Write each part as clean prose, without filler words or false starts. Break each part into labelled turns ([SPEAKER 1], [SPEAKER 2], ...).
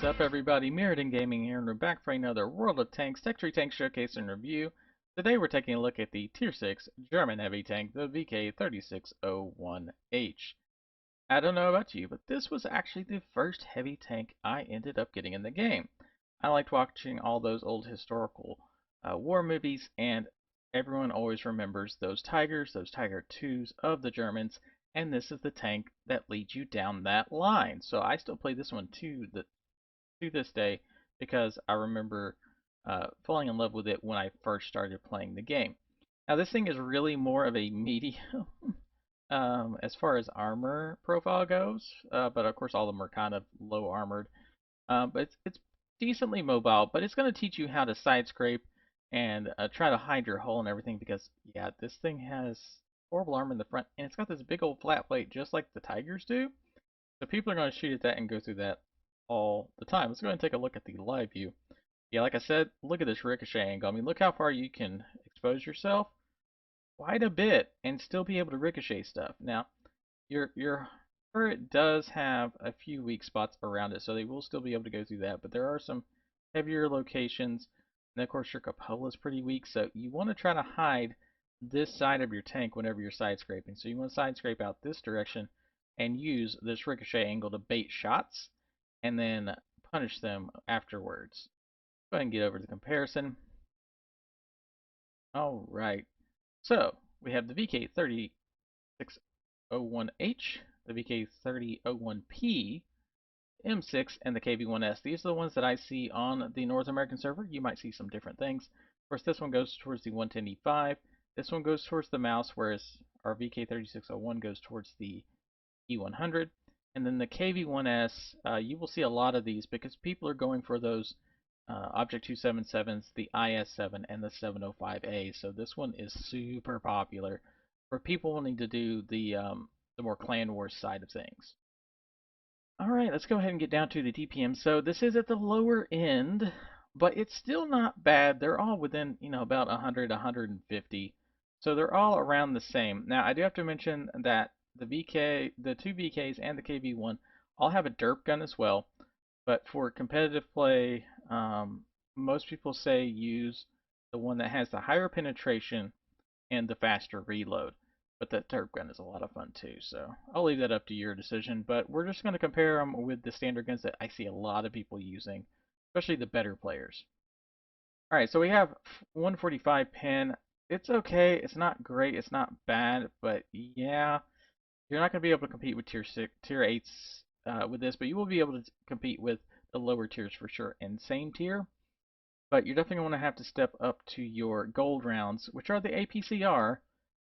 [SPEAKER 1] What's up, everybody? Mirrodin Gaming here, and we're back for another World of Tanks Tech Tree Tank Showcase and Review. Today we're taking a look at the Tier 6 German heavy tank, the VK3601H. I don't know about you, but this was actually the first heavy tank I ended up getting in the game. I liked watching all those old historical war movies, and everyone always remembers those Tigers, those Tiger 2s of the Germans, and this is the tank that leads you down that line. So I still play this one to this day because I remember falling in love with it when I first started playing the game. Now this thing is really more of a medium as far as armor profile goes, but of course all of them are kind of low armored. But it's decently mobile, but it's going to teach you how to side scrape and try to hide your hull and everything because, yeah, this thing has horrible armor in the front, and it's got this big old flat plate just like the Tigers do. So people are going to shoot at that and go through that all the time. Let's go ahead and take a look at the live view. Yeah, like I said, look at this ricochet angle. I mean, look how far you can expose yourself. Quite a bit and still be able to ricochet stuff. Now, your turret does have a few weak spots around it, so they will still be able to go through that. But there are some heavier locations. And of course, your cupola is pretty weak, so you want to try to hide this side of your tank whenever you're side scraping. So you want to side scrape out this direction and use this ricochet angle to bait shots and then punish them afterwards. Go ahead and get over the comparison. All right. So we have the VK3601H, the VK3001P, M6, and the KV1S. These are the ones that I see on the North American server. You might see some different things. Of course, this one goes towards the 110E5. This one goes towards the mouse, whereas our VK3601 goes towards the E100. And then the KV1S, you will see a lot of these because people are going for those Object 277s, the IS7, and the 705A. So this one is super popular for people wanting to do the more clan wars side of things. All right, let's go ahead and get down to the DPM. So this is at the lower end, but it's still not bad. They're all within, about 100, 150. So they're all around the same. Now, I do have to mention that the two VKs and the KV1 all have a derp gun as well. But for competitive play, most people say use the one that has the higher penetration and the faster reload. But that derp gun is a lot of fun too, so I'll leave that up to your decision. But we're just going to compare them with the standard guns that I see a lot of people using, especially the better players. Alright, so we have 145 pen. It's okay, it's not great, it's not bad, but yeah, you're not going to be able to compete with tier 8s with this, but you will be able to compete with the lower tiers for sure in same tier. But you're definitely going to have to step up to your gold rounds, which are the APCR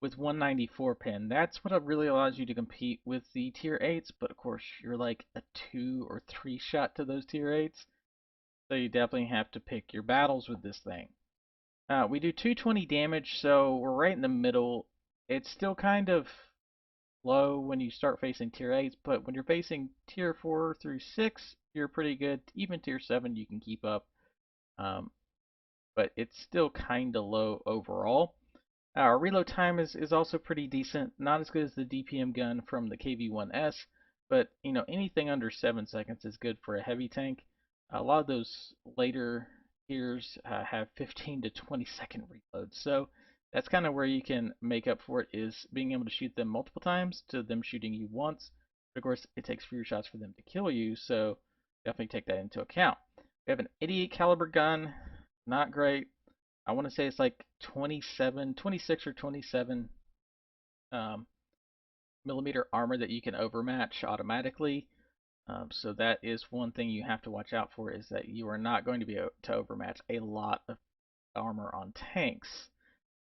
[SPEAKER 1] with 194 pin. That's what really allows you to compete with the tier 8s, but of course you're like a 2 or 3 shot to those tier 8s. So you definitely have to pick your battles with this thing. We do 220 damage, so we're right in the middle. It's still kind of low when you start facing tier 8s, but when you're facing tier 4 through 6, you're pretty good. Even tier 7 you can keep up, but it's still kind of low overall. Our reload time is also pretty decent, not as good as the DPM gun from the KV1S, but anything under 7 seconds is good for a heavy tank. A lot of those later tiers have 15 to 20 second reloads, so that's kind of where you can make up for it, is being able to shoot them multiple times to them shooting you once. But of course, it takes fewer shots for them to kill you, so definitely take that into account. We have an 88 caliber gun, not great. I want to say it's like 26 or 27 millimeter armor that you can overmatch automatically. So that is one thing you have to watch out for, is that you are not going to be able to overmatch a lot of armor on tanks.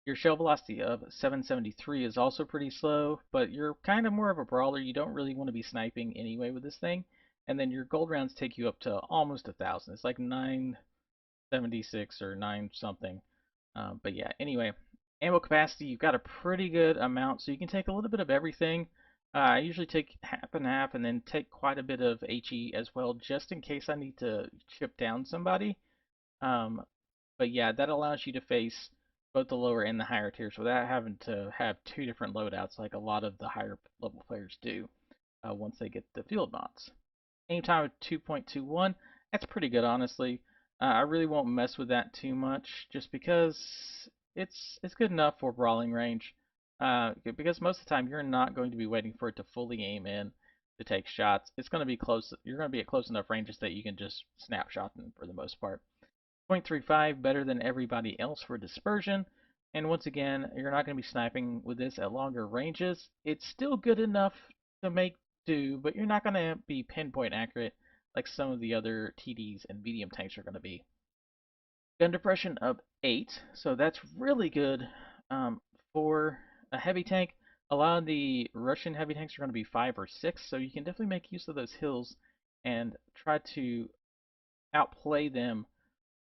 [SPEAKER 1] Your shell velocity of 773 is also pretty slow, but you're kind of more of a brawler. You don't really want to be sniping anyway with this thing. And then your gold rounds take you up to almost 1,000. It's like 976 or 9 something. But yeah, anyway, ammo capacity, you've got a pretty good amount, so you can take a little bit of everything. I usually take half and half and then take quite a bit of HE as well, just in case I need to chip down somebody. But yeah, that allows you to face both the lower and the higher tiers without having to have two different loadouts like a lot of the higher level players do once they get the field mods. Aim time of 2.21, That's pretty good, honestly. I really won't mess with that too much, just because it's good enough for brawling range. Because most of the time you're not going to be waiting for it to fully aim in to take shots. It's going to be close. You're going to be at close enough ranges that you can just snapshot them for the most part. 0.35 better than everybody else for dispersion. And once again, you're not going to be sniping with this at longer ranges. It's still good enough to make do, but you're not going to be pinpoint accurate like some of the other TDs and medium tanks are going to be. Gun depression of 8, so that's really good for a heavy tank. A lot of the Russian heavy tanks are going to be 5 or 6, so you can definitely make use of those hills and try to outplay them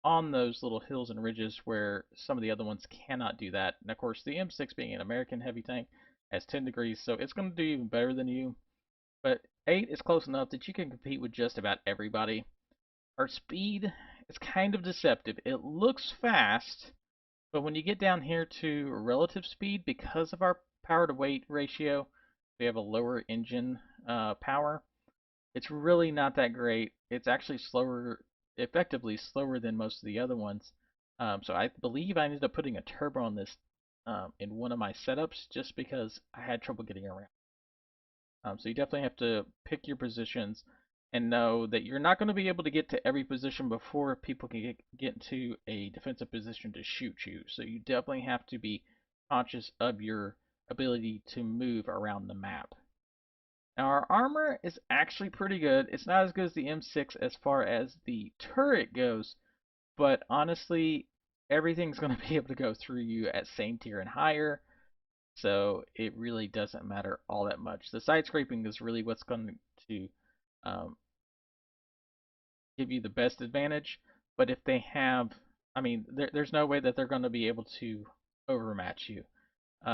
[SPEAKER 1] on those little hills and ridges where some of the other ones cannot do that. And of course, the M6 being an American heavy tank has 10 degrees, so it's going to do even better than you. But 8 is close enough that you can compete with just about everybody. Our speed is kind of deceptive. It looks fast, but when you get down here to relative speed, because of our power to weight ratio, we have a lower engine power. It's really not that great. It's actually slower, effectively slower than most of the other ones. So I believe I ended up putting a turbo on this in one of my setups just because I had trouble getting around. So you definitely have to pick your positions and know that you're not going to be able to get to every position before people can get into a defensive position to shoot you. So you definitely have to be conscious of your ability to move around the map. Now our armor is actually pretty good. It's not as good as the M6 as far as the turret goes, but honestly, everything's going to be able to go through you at same tier and higher, so it really doesn't matter all that much. The side scraping is really what's going to um, give you the best advantage, but if they have, I mean, there's no way that they're going to be able to overmatch you.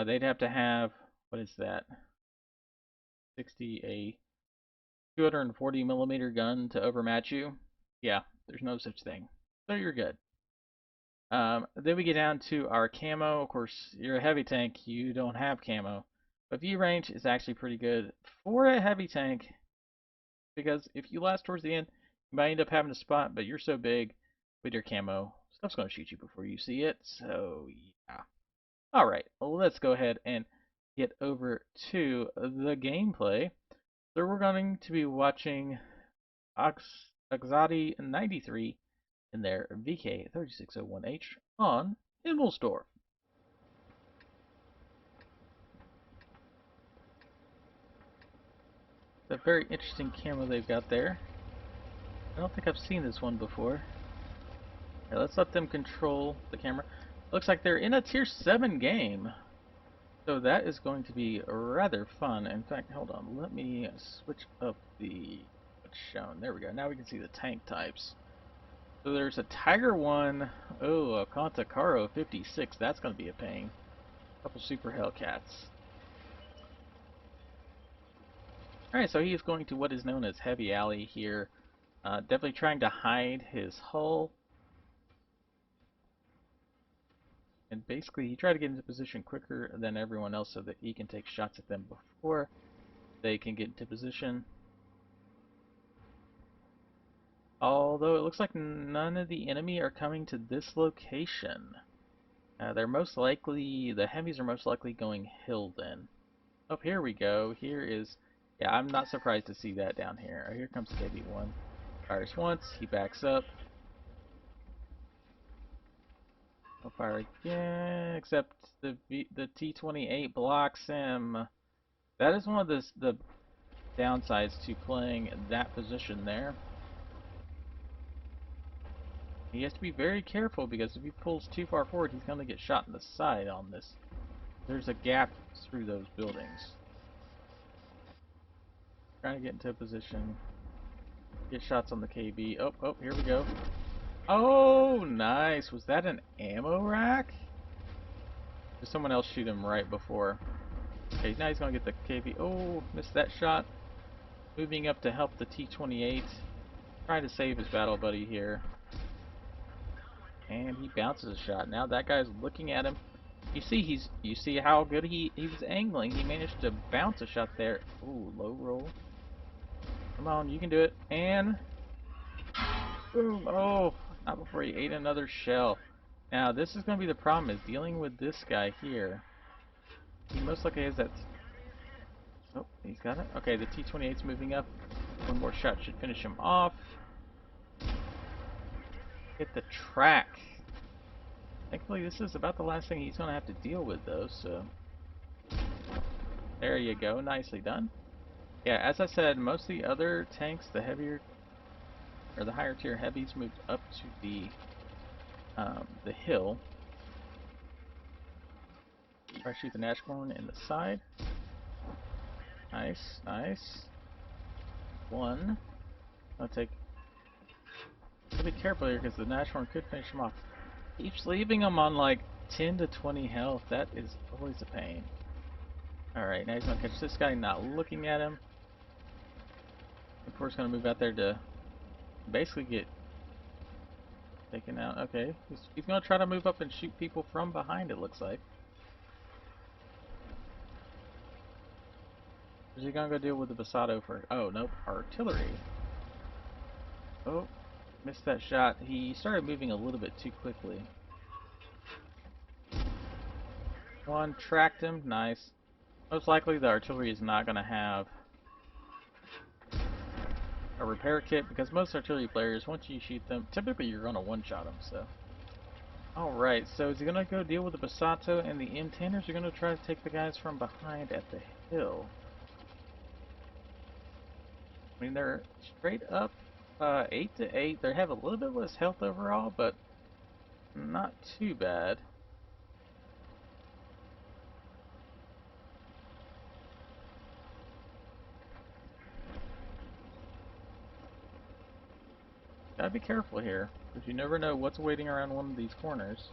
[SPEAKER 1] They'd have to have, what is that, 60, a 240 millimeter gun to overmatch you. Yeah, there's no such thing. So you're good. Then we get down to our camo. Of course, you're a heavy tank, you don't have camo. But view range is actually pretty good for a heavy tank, because if you last towards the end, you might end up having a spot, but you're so big with your camo, stuff's going to shoot you before you see it. So, yeah. Alright, let's go ahead and get over to the gameplay. So we're going to be watching Oxati 93 in their VK3601H on Himmelsdorf. It's a very interesting camera they've got there. I don't think I've seen this one before. Here, let's let them control the camera. Looks like they're in a tier 7 game. So that is going to be rather fun. In fact, hold on, let me switch up the what's shown. There we go. Now we can see the tank types. So there's a Tiger 1, oh, a Contakaro 56, that's going to be a pain. A couple Super Hellcats. Alright, so he is going to what is known as Heavy Alley here. Definitely trying to hide his hull. And basically, he tried to get into position quicker than everyone else so that he can take shots at them before they can get into position. Although it looks like none of the enemy are coming to this location. They're most likely, the heavies are most likely going hill then. Oh, here we go. Here is, yeah, I'm not surprised to see that down here. Oh, here comes the heavy one. Fires once, he backs up. He'll fire again, except the T-28 blocks him. That is one of the downsides to playing that position there. He has to be very careful because if he pulls too far forward, he's going to get shot in the side on this. There's a gap through those buildings. Trying to get into a position. Get shots on the KB. Oh, oh, here we go. Oh, nice. Was that an ammo rack? Did someone else shoot him right before? Okay, now he's going to get the KB. Oh, missed that shot. Moving up to help the T-28. Trying to save his battle buddy here. And he bounces a shot. Now that guy's looking at him. You see how good he was angling. He managed to bounce a shot there. Ooh, low roll. Come on, you can do it. And Boom! Oh, not before he ate another shell. Now, this is going to be the problem, is dealing with this guy here. He most likely has that... Oh, he's got it. Okay, the T-28's moving up. One more shot should finish him off. Hit the track. Thankfully, this is about the last thing he's going to have to deal with, though, so... There you go. Nicely done. Yeah, as I said, most of the other tanks, the heavier... or the higher tier heavies moved up to the hill. Try to shoot the Nashorn in the side. Nice, nice. One. I'll take... I'll be careful here because the Nashorn could finish him off. Keeps leaving him on like 10 to 20 health. That is always a pain. Alright, now he's going to catch this guy not looking at him. Of course, going to move out there to basically get taken out. Okay, he's going to try to move up and shoot people from behind, it looks like. Is he going to go deal with the Basato for... Oh, nope, artillery. Oh, missed that shot. He started moving a little bit too quickly. One, tracked him, nice. Most likely the artillery is not going to have a repair kit because most artillery players, once you shoot them, typically you're going to one-shot them, so. Alright, so is he going to go deal with the Basato and the M10, or is he going to try to take the guys from behind at the hill? I mean, they're straight up 8 to 8. They have a little bit less health overall, but not too bad. Gotta be careful here, because you never know what's waiting around one of these corners.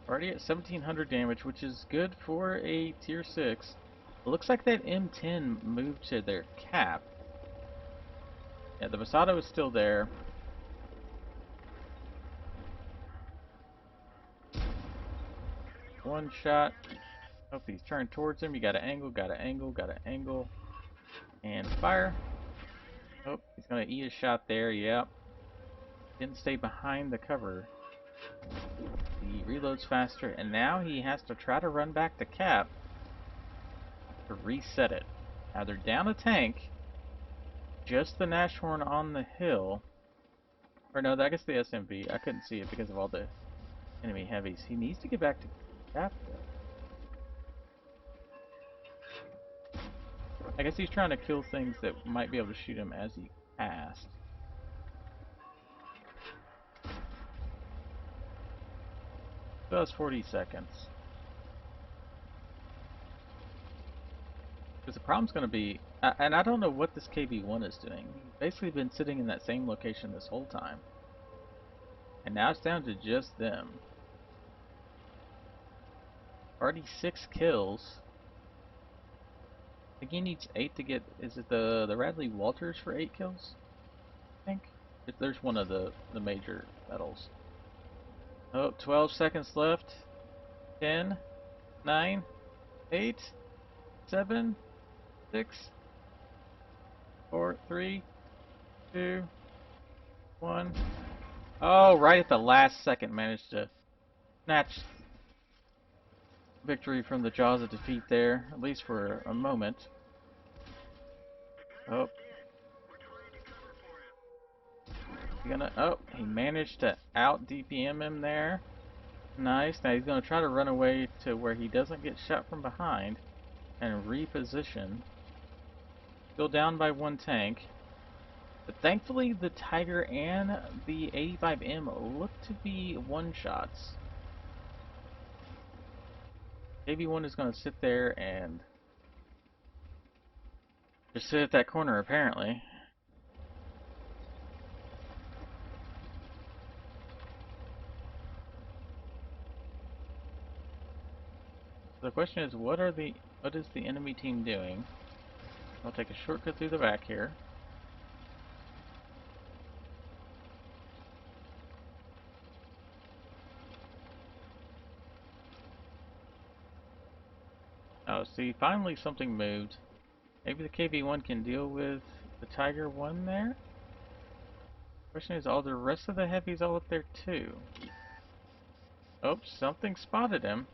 [SPEAKER 1] Already at 1700 damage, which is good for a tier 6. It looks like that M10 moved to their cap. Yeah, the Basato is still there. One shot. Hope he's turned towards him. You gotta angle, gotta angle, gotta angle. And fire. Oh, he's gonna eat a shot there, yep. Didn't stay behind the cover. He reloads faster, and now he has to try to run back to cap to reset it. Now they're down a tank. Just the Nashorn on the hill. Or no, I guess the SMV. I couldn't see it because of all the enemy heavies. He needs to get back to cap though. I guess he's trying to kill things that might be able to shoot him as he passed. So that's 40 seconds. Because the problem's going to be, and I don't know what this KV-1 is doing. He's basically been sitting in that same location this whole time. And now it's down to just them. Already 6 kills. I think he needs 8 to get, is it the Radley Walters for 8 kills? I think. If there's one of the major medals. Oh, 12 seconds left. 10, 9, 8, 7, 6, 4, 3, 2, 1. Oh, right at the last second managed to snatch victory from the jaws of defeat there, at least for a moment. Oh. Oh, he managed to out DPM him there. Nice. Now he's gonna try to run away to where he doesn't get shot from behind and reposition. Still down by 1 tank. But thankfully the Tiger and the 85M look to be one-shots. KB1 is gonna sit there and just sit at that corner apparently. So the question is, what is the enemy team doing? I'll take a shortcut through the back here. Oh, see, finally something moved. Maybe the KV-1 can deal with The Tiger one there? Question is, all the rest of the heavies all up there too? Oops, something spotted him.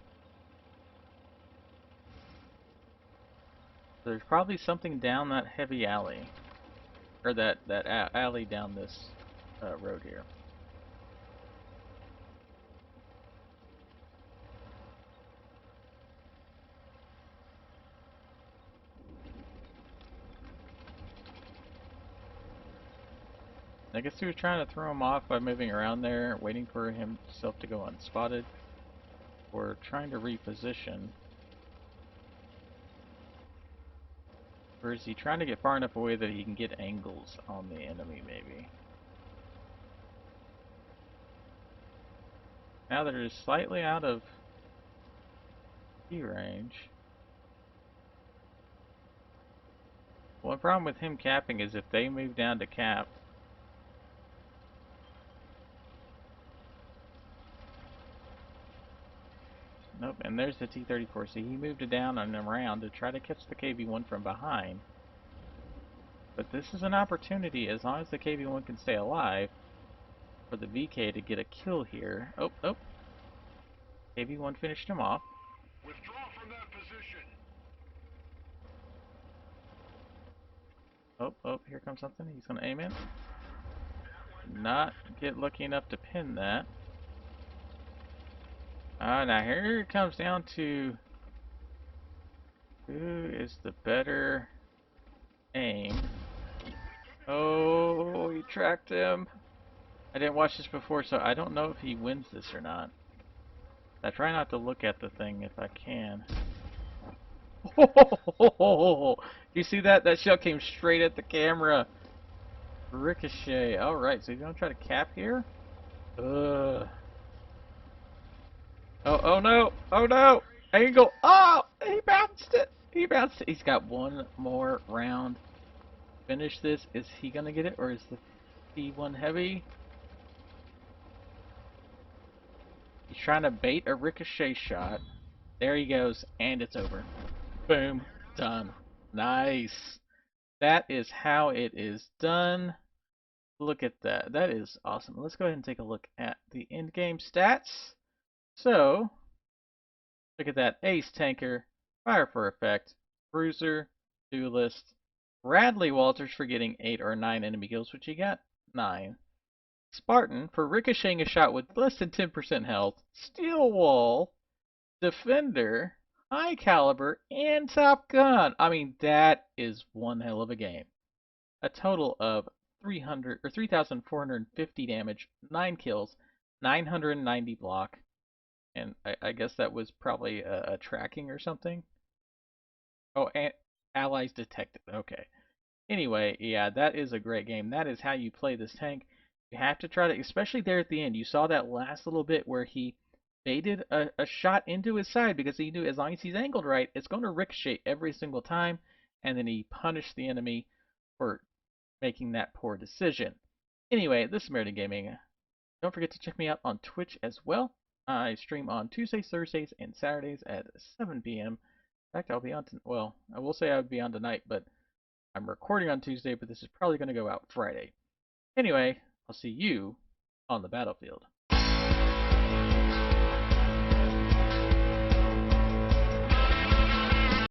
[SPEAKER 1] There's probably something down that heavy alley. Or that alley down this road here. I guess he was trying to throw him off by moving around there, waiting for himself to go unspotted. Or trying to reposition. Or is he trying to get far enough away that he can get angles on the enemy, maybe? Now that it is slightly out of key range. One problem with him capping is if they move down to cap. Nope, and there's the T-34. See, he moved it down and around to try to catch the KV-1 from behind. But this is an opportunity, as long as the KV-1 can stay alive, for the VK to get a kill here. Oh, oh. KV-1 finished him off.
[SPEAKER 2] Withdraw from that position.
[SPEAKER 1] Oh, oh, here comes something. He's going to aim in. Not get lucky enough to pin that. Now here it comes down to who is the better aim. Oh, he tracked him. I didn't watch this before, so I don't know if he wins this or not. I try not to look at the thing if I can. You see that? That shell came straight at the camera. Ricochet. Alright, so he's gonna try to cap here? Ugh. Oh, oh no! Oh no! Angle! Oh! He bounced it! He bounced it! He's got one more round. Finish this. Is he gonna get it, or is the P1 heavy? He's trying to bait a ricochet shot. There he goes, and it's over. Boom. Done. Nice. That is how it is done. Look at that. That is awesome. Let's go ahead and take a look at the in-game stats. So, look at that. Ace Tanker, Fire for Effect, Bruiser, Duelist, Radley Walters for getting 8 or 9 enemy kills, which he got 9. Spartan for ricocheting a shot with less than 10% health, Steel Wall, Defender, High Caliber, and Top Gun. I mean, that is one hell of a game. A total of 3,450 damage, 9 kills, 990 block, and I guess that was probably a tracking or something. Oh, and allies detected. Okay. Anyway, yeah, that is a great game. That is how you play this tank. You have to try to, especially there at the end. You saw that last little bit where he baited a shot into his side because he knew as long as he's angled right, it's going to ricochet every single time, and then he punished the enemy for making that poor decision. Anyway, this is Meriden Gaming. Don't forget to check me out on Twitch as well. I stream on Tuesdays, Thursdays, and Saturdays at 7 p.m. In fact, I'll be on, well, I will say I would be on tonight, but I'm recording on Tuesday, but this is probably going to go out Friday. Anyway, I'll see you on the battlefield.